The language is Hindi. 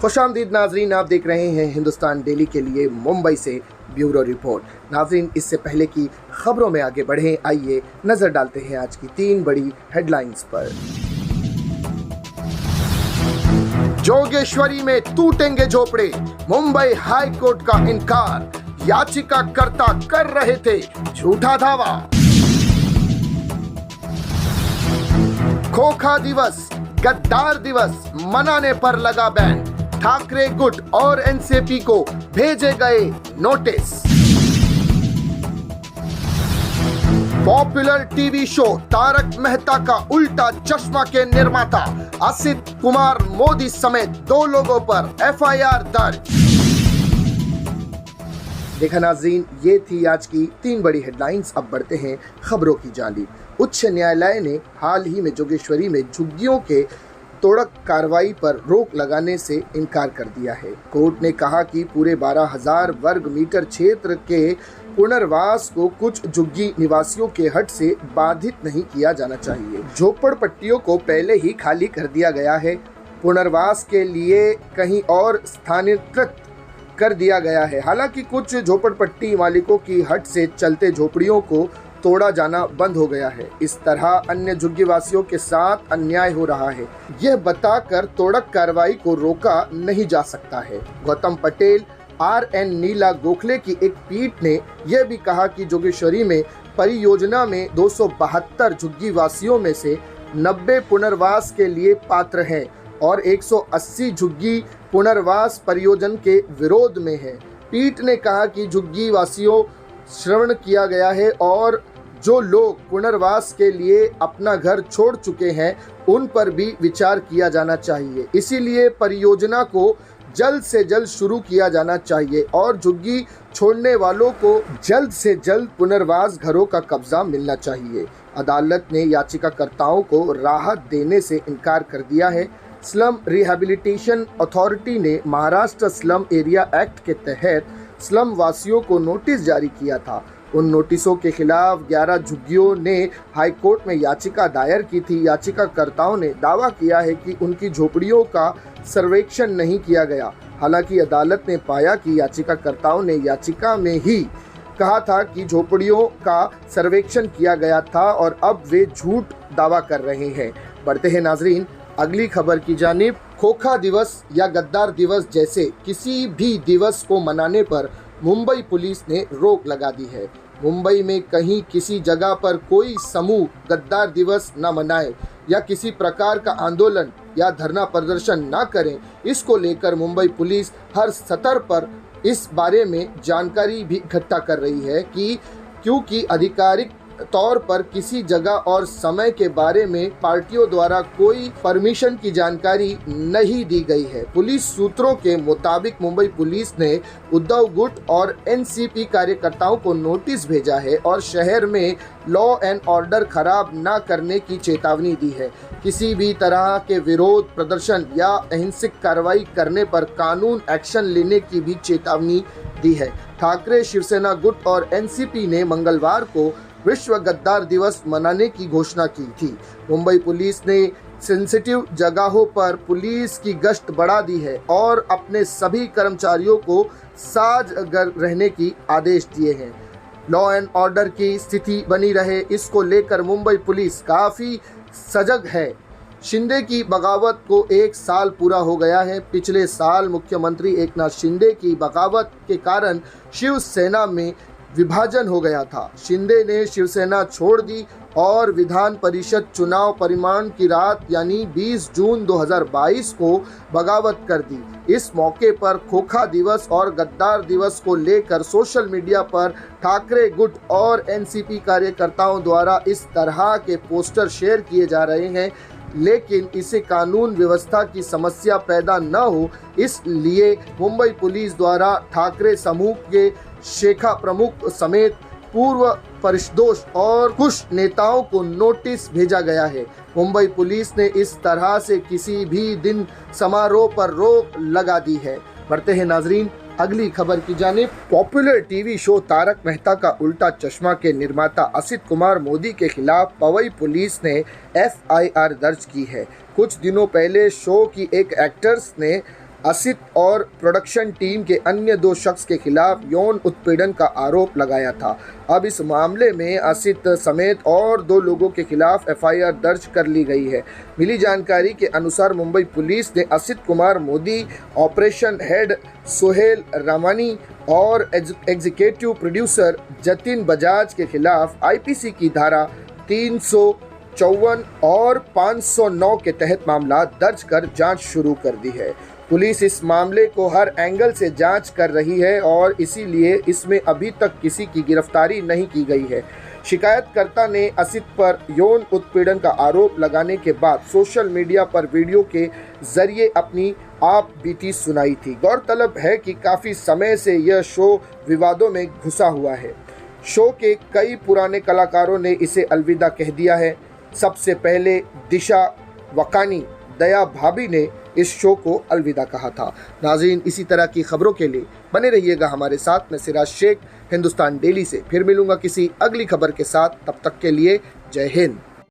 खुशामदीद नाजरीन, आप देख रहे हैं हिंदुस्तान डेली के लिए मुंबई से ब्यूरो रिपोर्ट। नाजरीन, इससे पहले की खबरों में आगे बढ़ें, आइए नजर डालते हैं आज की 3 बड़ी हेडलाइंस पर। जोगेश्वरी में टूटेंगे झोपड़े, मुंबई हाई कोर्ट का इनकार, याचिकाकर्ता कर रहे थे झूठा दावा। खोखा दिवस, गद्दार दिवस मनाने पर लगा बैन, ठाकरे गुट और एनसीपी को भेजे गए notice. Popular TV show Taarak Mehta Ka Ooltah चश्मा के निर्माता असित कुमार मोदी समेत 2 लोगों पर एफआईआर दर्ज। देखा नाज़रीन, ये थी आज की 3 बड़ी हेडलाइंस। अब बढ़ते हैं खबरों की जानिब। उच्च न्यायालय ने हाल ही में जोगेश्वरी में झुग्गियों के तोड़क कार्रवाई पर रोक लगाने से इनकार कर दिया है। कोर्ट ने कहा कि पूरे 12,000 वर्ग मीटर क्षेत्र के पुनर्वास को कुछ झुग्गी निवासियों के हट से बाधित नहीं किया जाना चाहिए। झोपड़पट्टियों को पहले ही खाली कर दिया गया है, पुनर्वास के लिए कहीं और स्थानांतरित कर दिया गया है। हालांकि कुछ झोपड़पट्टी मालिकों की हट से चलते झोपड़ियों को तोड़ा जाना बंद हो गया है। इस तरह अन्य झुग्गीवासियों के साथ अन्याय हो रहा है, यह बताकर तोड़क कार्रवाई को रोका नहीं जा सकता है। गौतम पटेल, RN नीला गोखले की एक पीठ ने यह भी कहा कि जोगेश्वरी में परियोजना में 272 झुग्गीवासियों में से 90 पुनर्वास के लिए पात्र हैं और 180 झुग्गी पुनर्वास परियोजना के विरोध में है। पीठ ने कहा कि झुग्गीवासियों श्रवण किया गया है और जो लोग पुनर्वास के लिए अपना घर छोड़ चुके हैं उन पर भी विचार किया जाना चाहिए। इसीलिए परियोजना को जल्द से जल्द शुरू किया जाना चाहिए और झुग्गी छोड़ने वालों को जल्द से जल्द पुनर्वास घरों का कब्जा मिलना चाहिए। अदालत ने याचिकाकर्ताओं को राहत देने से इनकार कर दिया है। स्लम रिहैबिलिटेशन अथॉरिटी ने महाराष्ट्र स्लम एरिया एक्ट के तहत स्लम वासियों को नोटिस जारी किया था। उन नोटिसों के खिलाफ 11 झुग्गियों ने हाईकोर्ट में याचिका दायर की थी। याचिकाकर्ताओं ने दावा किया है कि उनकी झोपड़ियों का सर्वेक्षण नहीं किया गया। हालांकि अदालत ने पाया कि याचिकाकर्ताओं ने याचिका में ही कहा था कि झोपड़ियों का सर्वेक्षण किया गया था और अब वे झूठ दावा कर रहे हैं। बढ़ते हैं नाजरीन अगली खबर की जानिब। खोखा दिवस या गद्दार दिवस जैसे किसी भी दिवस को मनाने पर मुंबई पुलिस ने रोक लगा दी है। मुंबई में कहीं किसी जगह पर कोई समूह गद्दार दिवस न मनाए या किसी प्रकार का आंदोलन या धरना प्रदर्शन न करें, इसको लेकर मुंबई पुलिस हर स्तर पर इस बारे में जानकारी भी इकट्ठा कर रही है कि क्योंकि आधिकारिक तौर पर किसी जगह और समय के बारे में पार्टियों द्वारा कोई परमिशन की जानकारी नहीं दी गई है। पुलिस सूत्रों के मुताबिक मुंबई पुलिस ने उद्धव गुट और एनसीपी कार्यकर्ताओं को नोटिस भेजा है और शहर में लॉ एंड ऑर्डर खराब न करने की चेतावनी दी है। किसी भी तरह के विरोध प्रदर्शन या अहिंसक कार्रवाई करने पर कानून एक्शन लेने की भी चेतावनी दी है। ठाकरे, शिवसेना गुट और एनसीपी ने मंगलवार को विश्व गद्दार दिवस मनाने की घोषणा की थी। मुंबई पुलिस ने सेंसिटिव जगहों पर पुलिस की गश्त बढ़ा दी है और अपने सभी कर्मचारियों को सजग रहने की आदेश दिए हैं। लॉ एंड ऑर्डर की स्थिति बनी रहे, इसको लेकर मुंबई पुलिस काफ़ी सजग है। शिंदे की बगावत को 1 साल पूरा हो गया है। पिछले साल मुख्यमंत्री एकनाथ शिंदे की बगावत के कारण शिवसेना में विभाजन हो गया था। शिंदे ने शिवसेना छोड़ दी और विधान परिषद चुनाव परिणाम की रात यानी 20 जून 2022 को बगावत कर दी। इस मौके पर खोखा दिवस और गद्दार दिवस को लेकर सोशल मीडिया पर ठाकरे गुट और एनसीपी कार्यकर्ताओं द्वारा इस तरह के पोस्टर शेयर किए जा रहे हैं, लेकिन इसे कानून व्यवस्था की समस्या पैदा न हो, इसलिए मुंबई पुलिस द्वारा ठाकरे समूह के शेखा प्रमुख समेत पूर्व परिषदों और कुछ नेताओं को नोटिस भेजा गया है। मुंबई पुलिस ने इस तरह से किसी भी दिन समारोह पर रोक लगा दी है। बढ़ते हैं नाजरीन अगली खबर की जानिब। Popular TV show Taarak Mehta Ka Ooltah चश्मा के निर्माता असित कुमार मोदी के खिलाफ पवई पुलिस ने FIR दर्ज की है। कुछ दिनों पहले शो की एक एक्ट्रेस ने असित और प्रोडक्शन टीम के अन्य 2 शख्स के खिलाफ यौन उत्पीड़न का आरोप लगाया था। अब इस मामले में असित समेत और 2 लोगों के खिलाफ एफआईआर दर्ज कर ली गई है। मिली जानकारी के अनुसार मुंबई पुलिस ने असित कुमार मोदी, ऑपरेशन हेड सोहेल रामानी और एग्जीक्यूटिव प्रोड्यूसर जतिन बजाज के खिलाफ आईपीसी की धारा 354 और 509 के तहत मामला दर्ज कर जांच शुरू कर दी है। पुलिस इस मामले को हर एंगल से जांच कर रही है और इसीलिए इसमें अभी तक किसी की गिरफ्तारी नहीं की गई है। शिकायतकर्ता ने असित पर यौन उत्पीड़न का आरोप लगाने के बाद सोशल मीडिया पर वीडियो के जरिए अपनी आप बीती सुनाई थी। गौरतलब है कि काफ़ी समय से यह शो विवादों में घुसा हुआ है। शो के कई पुराने कलाकारों ने इसे अलविदा कह दिया है। सबसे पहले दिशा वकानी, दया भाभी ने इस शो को अलविदा कहा था। नाज़रीन, इसी तरह की खबरों के लिए बने रहिएगा हमारे साथ। मैं सिराज शेख, हिंदुस्तान डेली से फिर मिलूंगा किसी अगली खबर के साथ। तब तक के लिए जय हिंद।